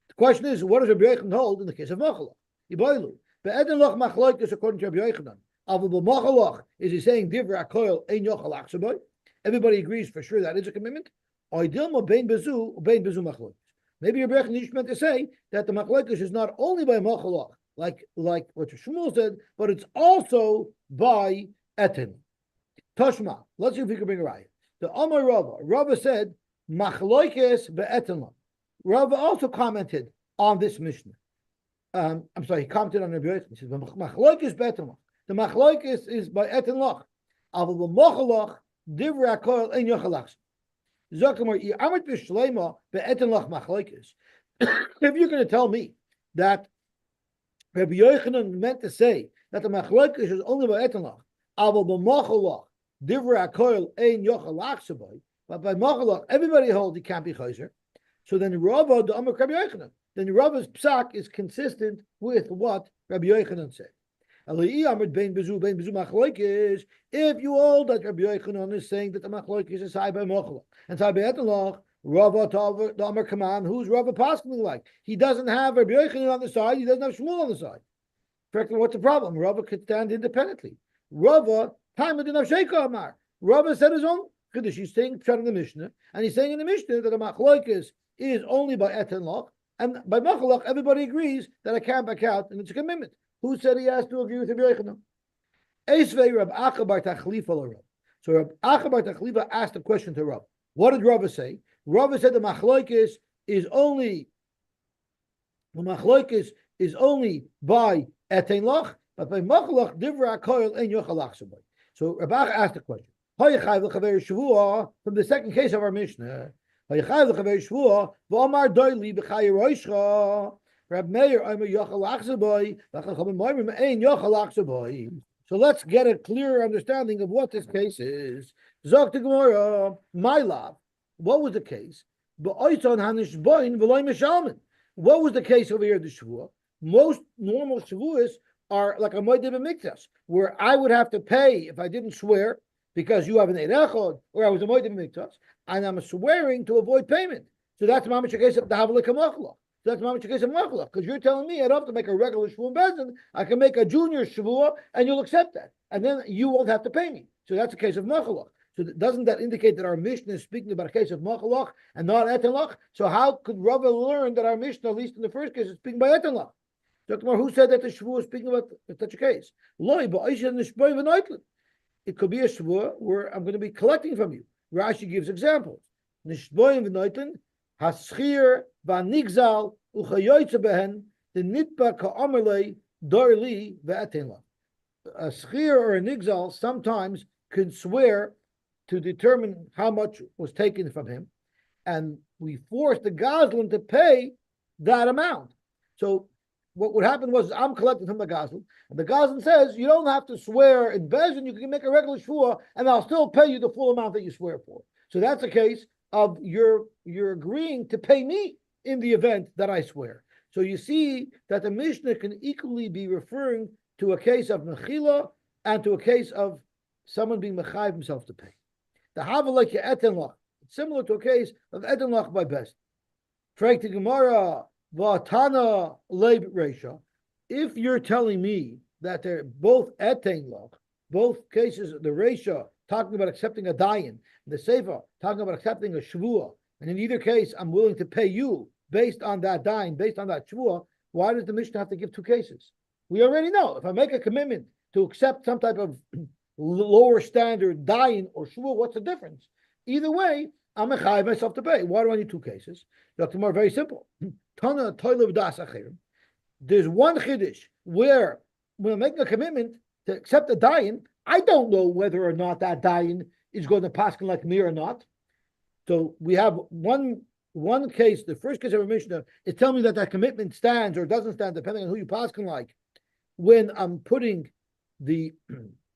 The question is, what does Rabbi Yehuda hold in the case of machalach? Iboilu. But etin lach machloikis according to Rabbi Yehuda. Avul machalach is he saying divra koil ein yochel achsaboy? Everybody agrees for sure that is a commitment. Oidilma bein bezu machloikis. Maybe Rabbi Yehuda meant to say that the machloikis is not only by machalach, like what Shmuel said, but it's also by etin. Toshma. Let's see if we can bring a riot. The Amar Rava said machloikis be'etin. Rava also commented on this Mishnah. I'm sorry, he commented on Rabbi Yochanan. He says machloikis be'etin. The machloikis is by etin lach. Avol b'machalach divrei hakol ein yochalach. Zokamar iamet b'shleima be'etin lach machloikis. If you're going to tell me that Rabbi Yochanan meant to say that the machloikis is only by etanlach, avol b'machalach divrei hakoil ein yochalach saboy, but by machalach everybody holds he can't be chayzer. So then Rava the Amar Rabbi Yochanan, then Rava's psak is consistent with what Rabbi Yochanan said. If you hold that Rabbi Yochanan is saying that the machloikis is high by machalach and high by etanlach, Rava to the Amar Kaman, who's Rava passing like? He doesn't have Rabbi Yochanan on the side, he doesn't have Shmuel on the side. Correctly, what's the problem? Rava could stand independently. Rava, time didn't have Sheikha Amar. Rava said his own Kiddush. He's saying in the Mishnah, and he's saying in the Mishnah that the machloikis is only by etan lach, and by machalach, everybody agrees that I can't back out, and it's a commitment. Who said he has to agree with Rabbi Yochanan? Eisvei Rab Acha bar Tachlifa l'Rab. So Rab Acha bar Tachlifa asked a question to Rab. What did Rava say? Rava said the machloikis is only by etain lach, but by machalach divra koil ein yochalach sabay. So Rabbi asked the question. From the second case of our Mishnah, Rab Meir yochalach sabay, ein yochalach sabay. So let's get a clearer understanding of what this case is. Zok to Gemara, my love. What was the case? What was the case over here? The Shavua. Most normal Shavuos are like a Moedim Miktas, where I would have to pay if I didn't swear because you have an Eirechod, or I was a Moedim Miktas, and I'm swearing to avoid payment. So that's Mamish case of the Havlik Hamachla. So that's Mamish case of Machlach, because you're telling me I don't have to make a regular Shavuot Bezin, I can make a junior Shavuot, and you'll accept that, and then you won't have to pay me. So that's a case of Machlach. So doesn't that indicate that our Mishnah is speaking about a case of machalach and not etanlach? So how could Rava learn that our Mishnah, at least in the first case, is speaking by etanlach? Dr. Who said that the Shavuot is speaking about such a case? It could be a Shavuot where I'm going to be collecting from you. Rashi gives examples. Nishboim v'noitlin, haschir v'nigzal uchayoytze behen, the nitba ka'amerlei dorli ve'etanlach. A schir or a nigzal sometimes can swear to determine how much was taken from him, and we forced the Goslin to pay that amount. So what would happen was I'm collecting from the Goslin, and the Goslin says, you don't have to swear in Bezin, you can make a regular shvua, and I'll still pay you the full amount that you swear for. So that's a case of you're agreeing to pay me in the event that I swear. So you see that the Mishnah can equally be referring to a case of mechila and to a case of someone being mechayiv himself to pay. The havalek etenlach, it's similar to a case of etenlach by best. Frag to Gemara v'atana leib reisha. If you're telling me that they're both etenlach, both cases, the reisha talking about accepting a dayan, the sefer talking about accepting a shvua, and in either case I'm willing to pay you based on that dayan, based on that shvua. Why does the Mishnah have to give two cases? We already know if I make a commitment to accept some type of lower standard dayan or shvua, what's the difference? Either way, I'm a chayiv myself to pay. Why do I need two cases? Dr. Mar, very simple. Tana toilev das achirim. There's one chiddush where when I'm making a commitment to accept a dayan, I don't know whether or not that dayan is going to paskin like me or not. So we have one case. The first case of a Mishnah is telling me that that commitment stands or doesn't stand depending on who you paskin like. When I'm putting the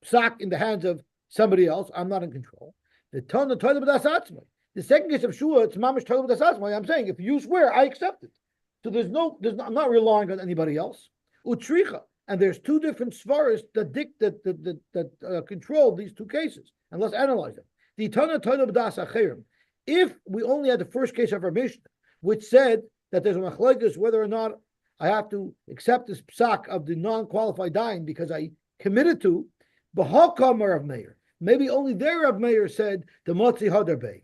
sock in the hands of somebody else, I'm not in control. The ton of toilet b'das atzmai. The second case of shua, it's mamish toilet b'das atzmai. I'm saying if you swear, I accept it. So I'm not relying on anybody else. Utricha, and there's two different svaras that control these two cases. And let's analyze them. The toilet b'das acherim. If we only had the first case of our Mishnah, which said that there's a machlokes whether or not I have to accept this psak of the non-qualified dying because I committed to, b'hakamar of Meir. Maybe only there Rav Meir said the motzi hadarbe.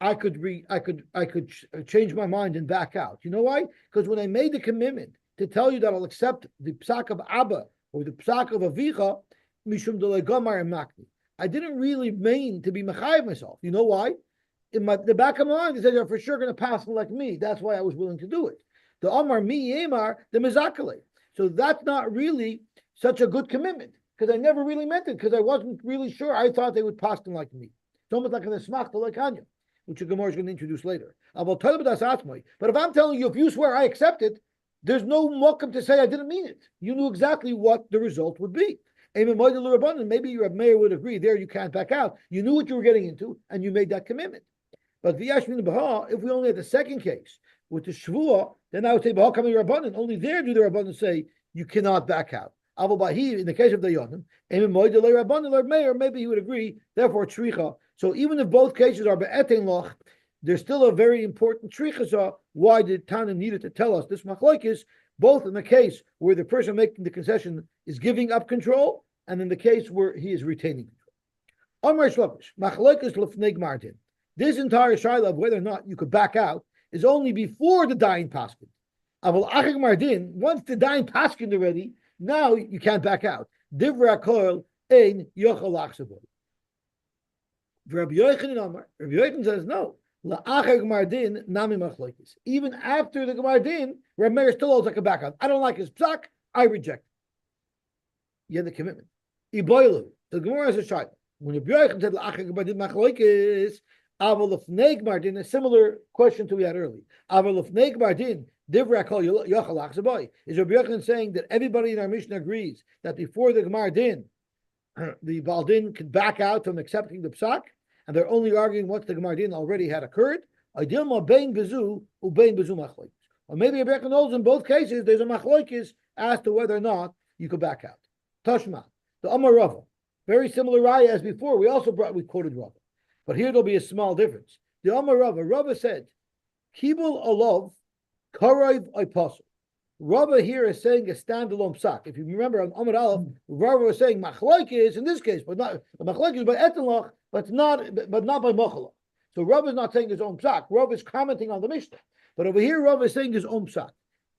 I could change my mind and back out. You know why? Because when I made the commitment to tell you that I'll accept the psak of Abba or the psak of Avicha, mishum delay gamar and makni. I didn't really mean to be mechayiv myself. You know why? In the back of my mind, they said you're for sure going to pass like me. That's why I was willing to do it. The Amar mi yemar the mezakale. So that's not really such a good commitment because I never really meant it because I wasn't really sure. I thought they would pass them like me. It's almost like an esmach like Anya, which the Gemara is going to introduce later. But if I'm telling you, if you swear I accept it, there's no mokum to say I didn't mean it. You knew exactly what the result would be. Maybe your mayor would agree. There, you can't back out. You knew what you were getting into, and you made that commitment. But if we only had the second case with the shvua, then I would say coming rabbanon. Only there do the rabbanon say you cannot back out. In the case of the yonim, maybe he would agree. Therefore, tricha. So even if both cases are be'etein loch, there's still a very important tricha. Why did Tana needed to tell us this machlokes? Both in the case where the person making the concession is giving up control, and in the case where he is retaining control. Amar shlokish machlokes lefnei gmardin. This entire shaila of whether or not you could back out is only before the dying paskin. Aval achik mardin, once the dying paskin already, now you can't back out. Divra kol ein yochel achsavoy. Rabbi Yochanan says no. La'achar Gemardin nami machlokes. Even after the Gemardin, Rabbi Meir still holds like a back out. I don't like his psak. I reject it. You have the commitment. Iboilu. The Gemara has a shayla. When Rabbi Yochanan said la'achar Gemardin machlokes, aval lefnei Gemardin, a similar question to we had earlier. Aval lefnei Gemardin. Divra kol yochel achsavoy. Is Rabbi Yochanan saying that everybody in our Mishnah agrees that before the Gemardin, the Baldin could back out from accepting the psak? And they're only arguing once the Gemardin already had occurred. Or maybe Rebbe knows in both cases there's a machlokes as to whether or not you could back out. Tashma, the Amar Rava, very similar raya as before. We quoted Rava, but here there'll be a small difference. The Amar Rava said, "Kibul alov karayv apostle." Rava here is saying a standalone psak. If you remember on Amar Aleph, Rava was saying machlokes in this case, but not machlokes by etenloch. But not by Mochala. So Rav is not saying his own psak. Rav is commenting on the Mishnah. But over here, Rav is saying his own psak.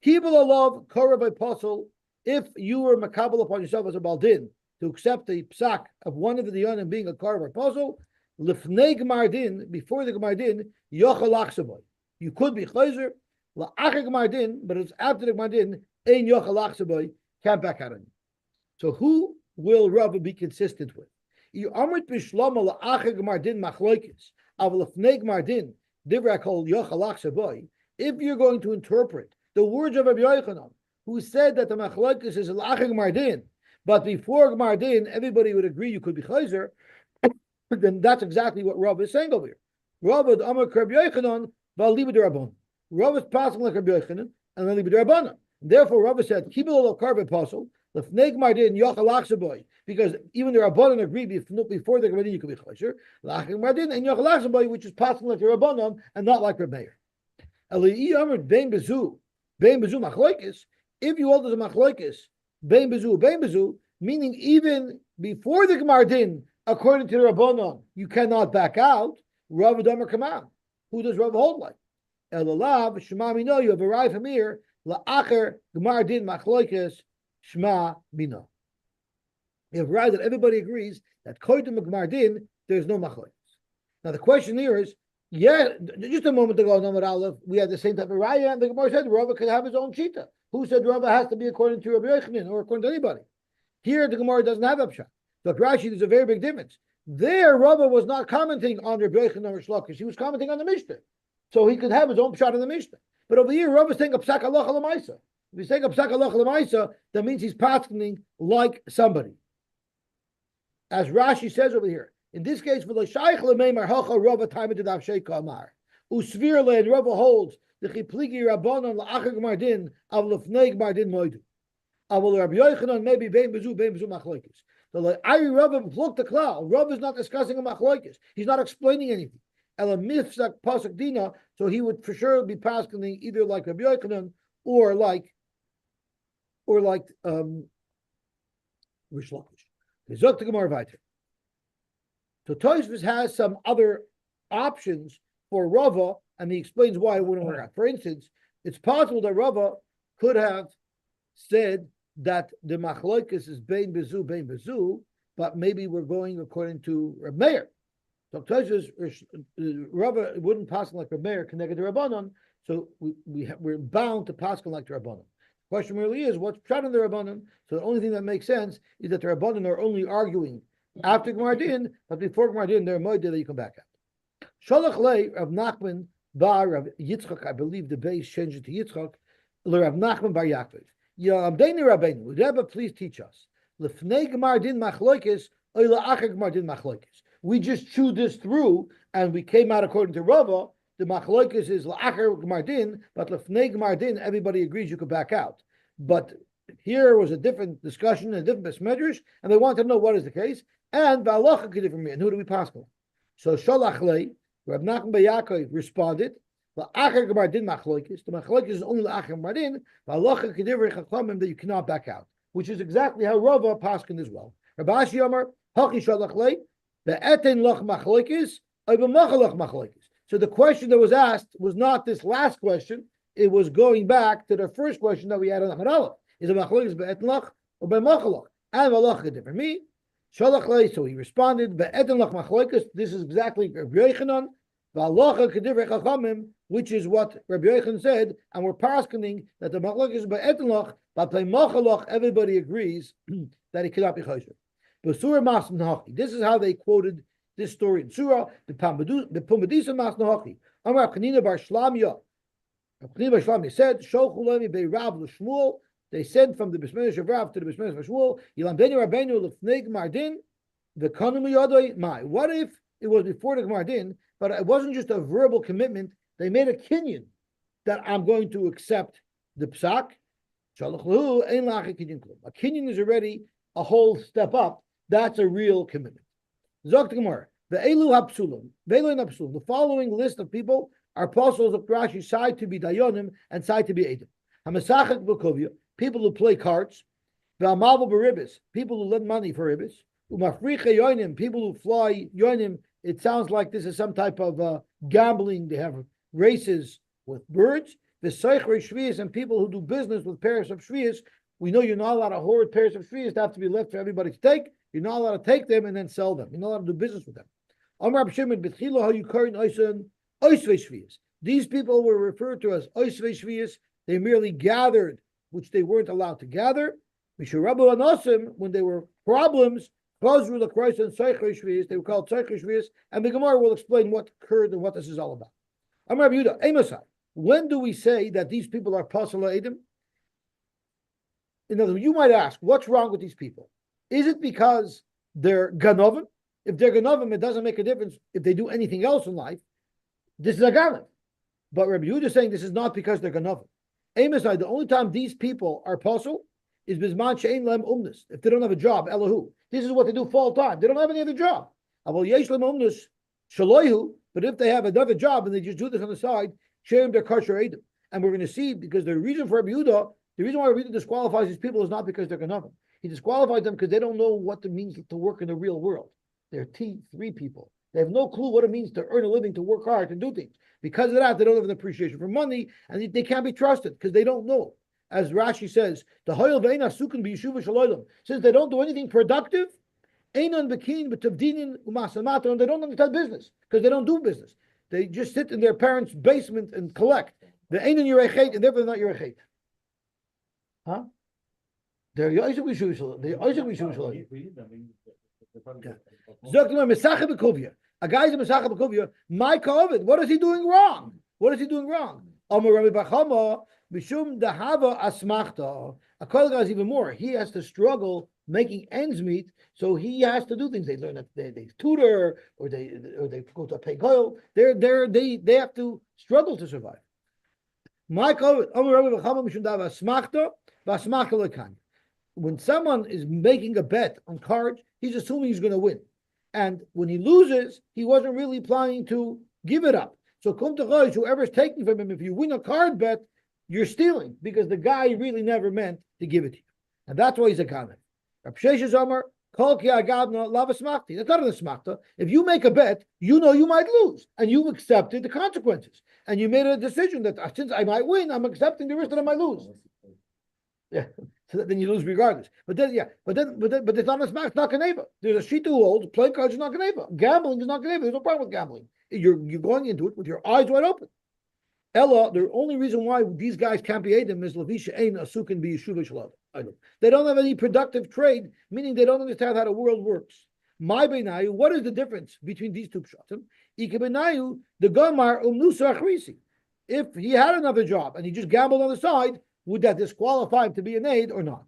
Kibul alav kara by apostle. If you were makabel upon yourself as a baldin to accept the psak of one of the yonim being a kara by apostle, lifnei gemardin, before the gemardin, yochel achsavoy. You could be chayzer la'achar gemardin, but it's after the gemardin ein yochel achsavoy, can't back out on you. So who will Rav be consistent with? If you're going to interpret the words of Rabbi Yochanan, who said that the machlokes is l'achar Mardin, but before Mardin everybody would agree you could be chayzer, then that's exactly what Rav is saying over here. Rav is Amar Rabbi Yochanan, v'aliba d'Rabbanan. Rav is passing like Rabbi Yochanan, and then liba d'Rabbanan. Therefore, Rav said, "Kibul al karv apostle." Because even the Rabbanan agreed before the Gemara you could be chosher, and Yochel which is passing like the Rabbanan and not like Rabbi Meir. If you hold as a machlokes, bein bezu, meaning even before the Gemardin, according to the Rabbanan, you cannot back out. Rav Damar Kaman. Who does Rav hold like? Elalav Shema Mino. You have arrived from here. La'acher Gemardin machlokes. Shema Bina. We have arrived that everybody agrees that Koydim Magmardin, there's no machlokes. Now the question here is, just a moment ago, Nomad Aleph, we had the same type of raya, and the Gemara said Rava could have his own shita. Who said Rava has to be according to Rabbi Yochanan or according to anybody? Here the Gemara doesn't have upshot. But Rashi, there's a very big difference. There, Rava was not commenting on Rabbi Yochanan or Shlokish. He was commenting on the Mishnah. So he could have his own shot in the Mishnah. But over here, Rava is saying a psak halacha l'maisa. If he's saying a psak halacha l'maisa, that means he's passing like somebody. As Rashi says over here, In this case, for the Shaykh Lememar Hacha Rava time to Dav Sheikh Amar. Usvirle and Rava holds the Chipligi Rabbanon La'achar Gmardin Av Lefnei Gmardin Moedu. Avol Rabbi Yochanan maybe Bein Bezu Machlokes. The Ari Rava looked the cloud. Rava is not discussing a Machlokes. He's not explaining anything. Ela Mifsak Pasuk Dina, so he would for sure be passing either like Rabbi Yochanan or like Rish Lakish. So Tosfos has some other options for Rava, and he explains why it wouldn't work out. For instance, it's possible that Rava could have said that the machlokes is bein bezu, but maybe we're going according to Reb Meir. So Tosfos, Rava wouldn't pass like Reb Meir connected to Rabbanon, so we're bound to pass like the Rabbanon. The question really is, what's pshat in the Rabbanon? So the only thing that makes sense is that the Rabbanon are only arguing after Gmardin, but before Gmardin, they're moed that you come back out. Shalach lei Rav Nachman bar Rav Yitzchak, I believe the base changed it to Yitzchak, Rav Nachman bar Yaakov. Yamdeini Rabbeinu, would Rebbe please teach us? Lefnei Gmardin machlokes, or la'achar Gmardin machlokes. We just chewed this through, and we came out according to Rava. The machlokes is la'achar Gmardin, but lefnei Gmardin, everybody agrees you could back out. But here was a different discussion and different besmedrash, and they want to know what is the case. And v'alacha could differ, and who do we pass on? So Shalach lei, Rav Nachman bar Yaakov responded, la'achar Gmardin machlokes. The machlokes is only la'achar Gmardin. V'alacha could differ chachamim that you cannot back out, which is exactly how Rava paskin as well. Rabbi Ashi Amar hachi Shalach lei be'eten lach machlokes or b'machalach machlokes. So the question that was asked was not this last question; it was going back to the first question that we had on Achad Aleph. Is a machlokes be'eten lach or b'machalach? And v'alacha could differ. Me. Shalach lei, so he responded, be'eten lach machlokes. This is exactly Rabbi Yochanan. V'alacha k'divrei chachamim, which is what Rabbi Yochanan said, and we're paskening that the machlokes is be'eten lach, but by machalach, everybody agrees that it cannot be chosher. B'surah mas nahachi. This is how they quoted this story in Surah. The Pumbedisa mas nahachi. Amar Chanina bar Shlamya. Chanina bar Shlamya said, Shol chulemi bei Rav l'Shmuel. They sent from the Bismillah of Rav to the Bismillah of Shmuel. Yilamdeni Rabbeinu lefnei Gmardin v'kanu miyadoi mai. What if it was before the Gmardin, but it wasn't just a verbal commitment? They made a kinyan that I'm going to accept the psak. A kinyan is already a whole step up. That's a real commitment. Zok Gemara. The Elu Hapsulim. The following list of people are apostles of Rashi, side to be Dayonim and side to be Edom. Hamasachak Bukovia. People who play cards, v'amalva b'ribis, people who lend money for ribis, u'mafricha yoinim, people who fly yoinim. It sounds like this is some type of gambling. They have races with birds. The soichre shvius, and people who do business with pairs of shvius. We know you're not allowed to hoard pairs of shvius. They have to be left for everybody to take. You're not allowed to take them and then sell them. You're not allowed to do business with them. Amar Shimon b'tchila hayukarin oisun oisvei shvius. These people were referred to as oisvei shvius. They merely gathered, which they weren't allowed to gather. Mishurabu Anosim, when there were problems, they were called Tzeichre Shvius, and the Gemara will explain what occurred and what this is all about. Amar Rabbi Yehuda, Emasai, when do we say that these people are Pasala Edom? In other words, you might ask, what's wrong with these people? Is it because they're Ganovim? If they're Ganovim, it doesn't make a difference if they do anything else in life. This is a Ganav. But Rabbi Yehuda is saying this is not because they're Ganovim. Amosai, the only time these people are apostle is bisman she'ein lehem umnus. If they don't have a job, elahu. This is what they do full time. They don't have any other job. Avol yesh lehem umnus shaloihu. But if they have another job and they just do this on the side, she'em their kosher edom. And we're going to see, because the reason for Rabbi Yehuda, the reason why Rabbi Yehuda disqualifies these people is not because they're ganavim. He disqualifies them because they don't know what it means to work in the real world. They're T3 people. They have no clue what it means to earn a living, to work hard, to do things. Because of that, they don't have an appreciation for money, and they can't be trusted because they don't know. As Rashi says, the hoyel ve'ena sukin b'yeshuva shalolim. Since they don't do anything productive, einan bekin b'tavdinin u'masamato, and they don't understand business because they don't do business. They just sit in their parents' basement and collect. The einan yirechet, and therefore they're not yirechet. Huh? They're Yosy b'yeshuva shalolim. They're Yosy b'yeshuva shalolim. A guy's a Mesachah B'Kuvia. My COVID. What is he doing wrong? What is he doing wrong? Amar Rabbi Bachama Mishum dahava asmachta. A koil guy is even more. He has to struggle making ends meet, so he has to do things. They learn that they tutor or they go to a pay koil. They have to struggle to survive. My koil, when someone is making a bet on cards, he's assuming he's going to win. And when he loses, he wasn't really planning to give it up. So come to Chosh, whoever's taking from him, if you win a card bet, you're stealing because the guy really never meant to give it to you. And that's why he's a ganav. Rav Sheshes Omer, Kol ki agavna lava smachti. That's not a smachta. If you make a bet, you know you might lose, and you've accepted the consequences. And you made a decision that since I might win, I'm accepting the risk that I might lose. Yeah. So then you lose regardless. But it's not a smack. It's not ganeva. There's a shita who holds playing cards is not ganeva. Gambling is not ganeva. There's no problem with gambling. You're going into it with your eyes wide open. Ella, the only reason why these guys can't be Adam is Lavisha Ein Asukin be Yeshuva Shalom. They don't have any productive trade, meaning they don't understand how the world works. My benayu, what is the difference between these two pshatim? Ike benayu, the Gomar Umnusa Achrisi. If he had another job and he just gambled on the side, would that disqualify him to be an aid or not?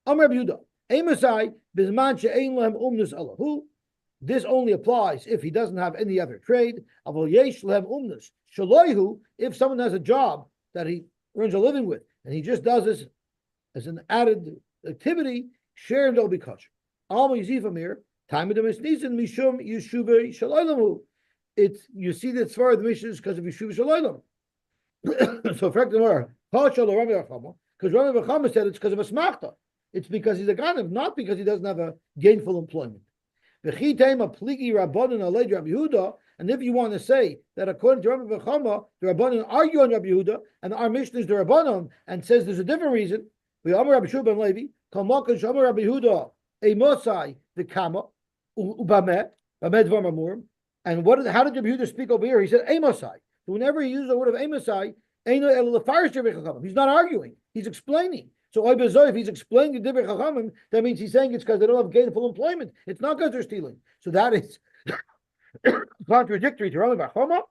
Amar Yehuda, Emasai, Bizman she'ein lehem umnus alahu. This only applies if he doesn't have any other trade. Avol yesh lehem umnus shaloihu. If someone has a job that he earns a living with and he just does this as an added activity, share and don't be kosher. Alma yizifamir time of the misnizin mishum yeshuva shaloilamu. It's you see that far the mission is because of yeshuva shaloilam. So, fact more. Because Rabbi Bechama said it's because of a smachta. It's because he's a ganav, not because he doesn't have a gainful employment. And if you want to say that according to Rabbi Bechama, the Rabbanon argue on Rabbi Yehuda, and our Mishnah is the Rabbanon, and says there's a different reason, we Amar Rabbi Shua ben Levi, Kalmakan Shamar Rabbi Yehuda, a Mosai, the Kama, Ubamet, Bamed Vamamurim. And how did Rabbi Yehuda speak over here? He said, a Mosai. So whenever he uses the word of Amosai, he's not arguing. He's explaining. So if he's explaining the Divrei Chachamim, that means he's saying it's because they don't have gainful employment. It's not because they're stealing. So that is contradictory to Rabbi Bechama.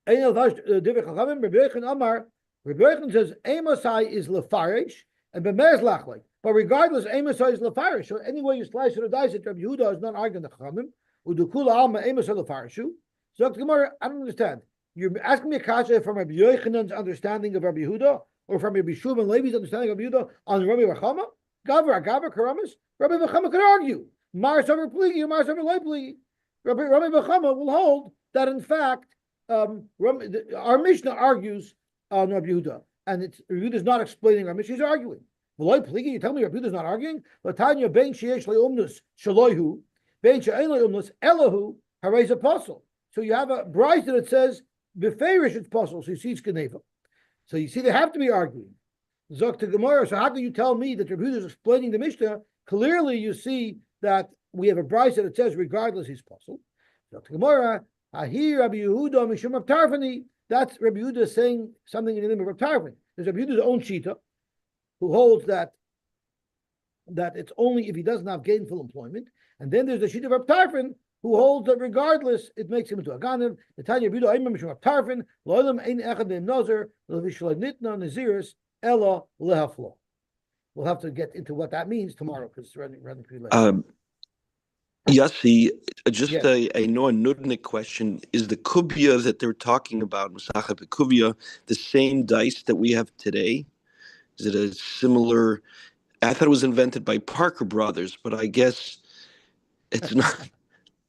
Divrei Chachamim, Rabbi Yochanan Amar. Rabbi Yochanan says Amosai is lefarish and Bemer is lachlek. But regardless, Amosai is lefarish. So anyway you slice it or dice it, Rabbi Yehuda is not arguing the Chachamim. Udukula alma Amosai lefarishu. So Gemara, I don't understand. You're asking me a kasha from Rabbi Yochanan's understanding of Rabbi Yehuda, or from Rabbi Shua ben Levi's understanding of Rabbi Yehuda on Rabbi Bechama? Gavra Karamas. Rabbi Bechama could argue. Mar Savar Pligi, Mar Savar Leipli. Rabbi Bechama will hold that in fact our Mishnah argues on Rabbi Yehuda, and Rabbi Yehuda is not explaining our Mishnah; he's arguing. You tell me Rabbi Yehuda is not arguing? Latanya ben sheyesh leumnus shaloihu, ben she'ein leumnus elahu harayz apostle. So you have a bride that says beferish it's possible. So you see it's geneva. So you see they have to be arguing. Zok to Gemara. So how can you tell me that Rabbi Yehuda is explaining the Mishnah? Clearly, you see that we have a bride that says regardless he's possible. Zok to Gemara. Ahi Rabbi Yehuda mishum Rav Tarfani. That's Rabbi Yehuda saying something in the name of Rav Tarfani. There's Rabbi Yehuda's own shita, who holds that it's only if he doesn't have gainful employment, and then there's the shita of Rav Tarfani, who holds that regardless, it makes him into a ganav. The Tanya Rabbi Yehuda Aimim Mishum Tarfin Lo'olam Ein Echad Beim Nazir Levishalei Nitna Naziris Ella Lehaflo. We'll have to get into what that means tomorrow because it's running pretty late. Yosy, just Yes. a non-nudnik question. Is the kubya that they're talking about, Masachet Kubya, the same dice that we have today? Is it a similar? I thought it was invented by Parker Brothers, but I guess it's not.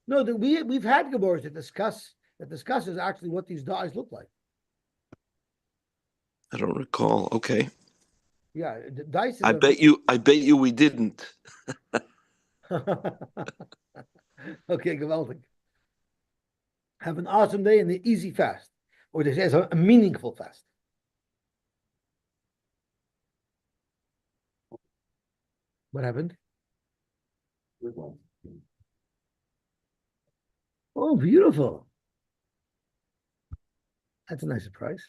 No, we've had Gemaras that discusses actually what these dies look like. I don't recall. Okay. Yeah, the dice. I bet you we didn't. Okay, geweldig. Have an awesome day and an easy fast, or they say it's a meaningful fast. What happened? Oh, beautiful. That's a nice surprise.